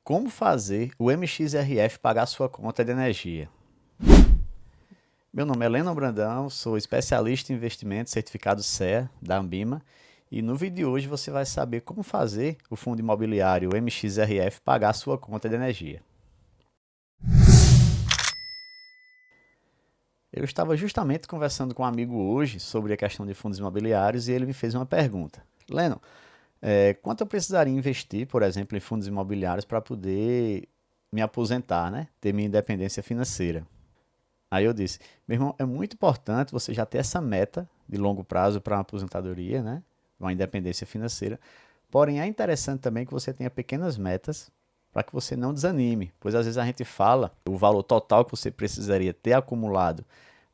Como fazer o MXRF pagar sua conta de energia? Meu nome é Lennon Brandão, sou especialista em investimentos certificado CEA da Ambima e no vídeo de hoje você vai saber como fazer o fundo imobiliário MXRF pagar sua conta de energia. Eu estava justamente conversando com um amigo hoje sobre a questão de fundos imobiliários e ele me fez uma pergunta. Lennon, quanto eu precisaria investir, por exemplo, em fundos imobiliários para poder me aposentar, né? Ter minha independência financeira? Aí eu disse, meu irmão, é muito importante você já ter essa meta de longo prazo para uma aposentadoria, né? Uma independência financeira. Porém, é interessante também que você tenha pequenas metas para que você não desanime, pois às vezes a gente fala o valor total que você precisaria ter acumulado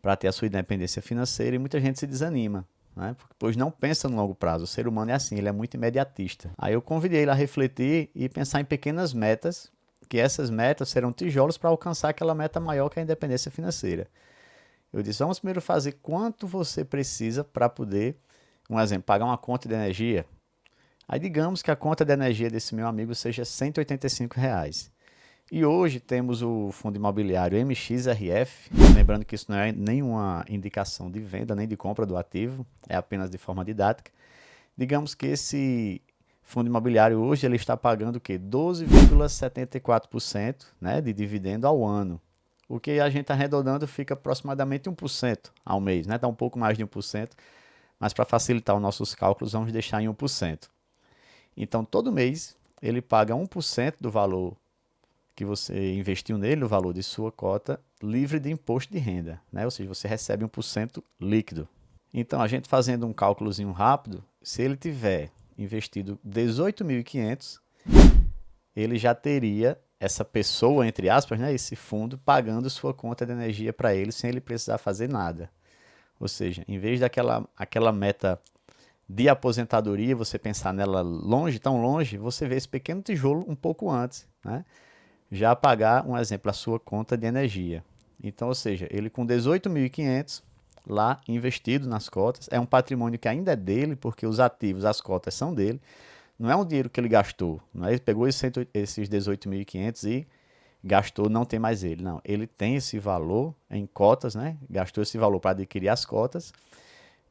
para ter a sua independência financeira e muita gente se desanima, né? Pois não pensa no longo prazo. O ser humano é assim, ele é muito imediatista. Aí eu convidei ele a refletir e pensar em pequenas metas, que essas metas serão tijolos para alcançar aquela meta maior que é a independência financeira. Eu disse, vamos primeiro fazer quanto você precisa para poder, um exemplo, pagar uma conta de energia. Aí digamos que a conta de energia desse meu amigo seja R$ 185. E hoje temos o fundo imobiliário MXRF, lembrando que isso não é nenhuma indicação de venda nem de compra do ativo, é apenas de forma didática. Digamos que esse fundo imobiliário hoje ele está pagando o quê? 12,74%, né, de dividendo ao ano. O que a gente arredondando fica aproximadamente 1% ao mês, né? Dá um pouco mais de 1%, mas para facilitar os nossos cálculos vamos deixar em 1%. Então todo mês ele paga 1% do valor que você investiu nele, o valor de sua cota, livre de imposto de renda, né? Ou seja, você recebe 1% líquido. Então, a gente fazendo um cálculozinho rápido, se ele tiver investido 18.500, ele já teria essa pessoa, entre aspas, né, esse fundo, pagando sua conta de energia para ele sem ele precisar fazer nada. Ou seja, em vez daquela meta de aposentadoria, você pensar nela longe, tão longe, você vê esse pequeno tijolo um pouco antes, né? Já pagar, um exemplo, a sua conta de energia. Então, ou seja, ele com 18.500 lá investido nas cotas, é um patrimônio que ainda é dele, porque os ativos, as cotas são dele, não é um dinheiro que ele gastou, não é? Ele pegou esses 18.500 e gastou, não tem mais ele, não. Ele tem esse valor em cotas, né? Gastou esse valor para adquirir as cotas,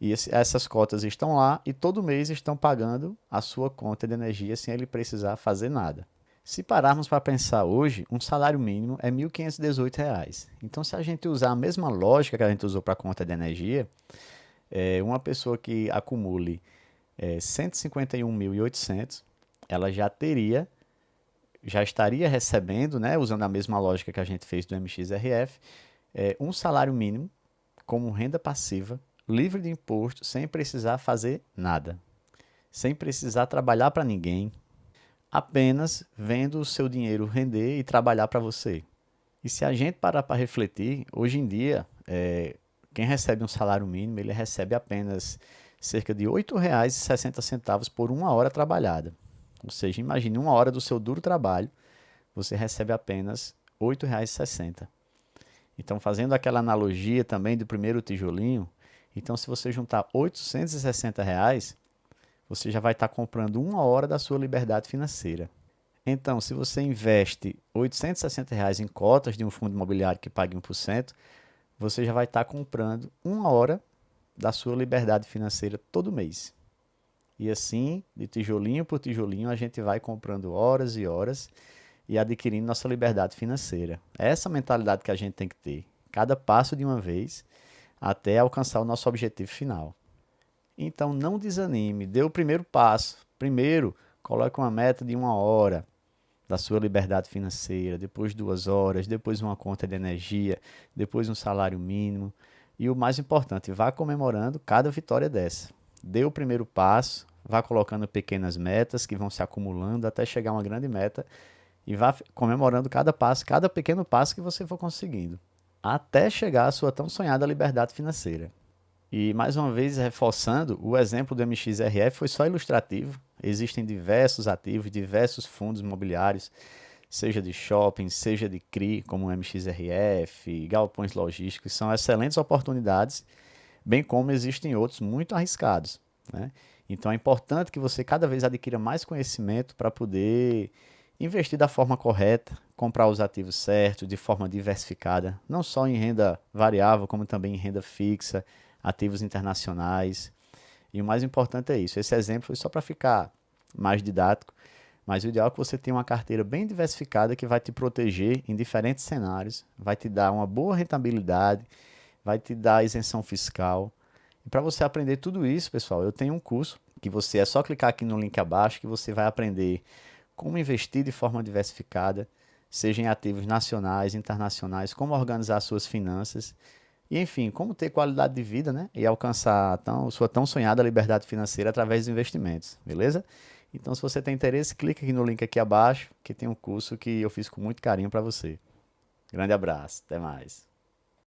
e essas cotas estão lá e todo mês estão pagando a sua conta de energia sem ele precisar fazer nada. Se pararmos para pensar hoje, um salário mínimo é R$ 1.518. Então, se a gente usar a mesma lógica que a gente usou para a conta de energia, uma pessoa que acumule 151.800, ela já estaria recebendo, né, usando a mesma lógica que a gente fez do MXRF, um salário mínimo como renda passiva, livre de imposto, sem precisar fazer nada, sem precisar trabalhar para ninguém, apenas vendo o seu dinheiro render e trabalhar para você. E se a gente parar para refletir, hoje em dia, quem recebe um salário mínimo, ele recebe apenas cerca de R$ 8,60 por uma hora trabalhada. Ou seja, imagine uma hora do seu duro trabalho, você recebe apenas R$ 8,60. Então, fazendo aquela analogia também do primeiro tijolinho, então se você juntar R$ 860, você já vai estar comprando uma hora da sua liberdade financeira. Então, se você investe R$ 860 em cotas de um fundo imobiliário que pague 1%, você já vai estar comprando uma hora da sua liberdade financeira todo mês. E assim, de tijolinho por tijolinho, a gente vai comprando horas e horas e adquirindo nossa liberdade financeira. É essa mentalidade que a gente tem que ter, cada passo de uma vez, até alcançar o nosso objetivo final. Então não desanime, dê o primeiro passo. Primeiro, coloque uma meta de uma hora da sua liberdade financeira, depois 2 horas, depois uma conta de energia, depois um salário mínimo. E o mais importante, vá comemorando cada vitória dessa. Dê o primeiro passo, vá colocando pequenas metas que vão se acumulando até chegar a uma grande meta e vá comemorando cada passo, cada pequeno passo que você for conseguindo, até chegar à sua tão sonhada liberdade financeira. E mais uma vez reforçando, o exemplo do MXRF foi só ilustrativo. Existem diversos ativos, diversos fundos imobiliários, seja de shopping, seja de CRI, como o MXRF, galpões logísticos, são excelentes oportunidades, bem como existem outros muito arriscados, né? Então é importante que você cada vez adquira mais conhecimento para poder investir da forma correta, comprar os ativos certos, de forma diversificada, não só em renda variável, como também em renda fixa, ativos internacionais. E o mais importante é isso. Esse exemplo foi só para ficar mais didático, mas o ideal é que você tenha uma carteira bem diversificada que vai te proteger em diferentes cenários, vai te dar uma boa rentabilidade, vai te dar isenção fiscal. E para você aprender tudo isso, pessoal, eu tenho um curso que você é só clicar aqui no link abaixo que você vai aprender como investir de forma diversificada, seja em ativos nacionais, internacionais, como organizar suas finanças e, enfim, como ter qualidade de vida, né? E alcançar sua tão sonhada liberdade financeira através dos investimentos, beleza? Então, se você tem interesse, clica aqui no link aqui abaixo, que tem um curso que eu fiz com muito carinho para você. Grande abraço, até mais.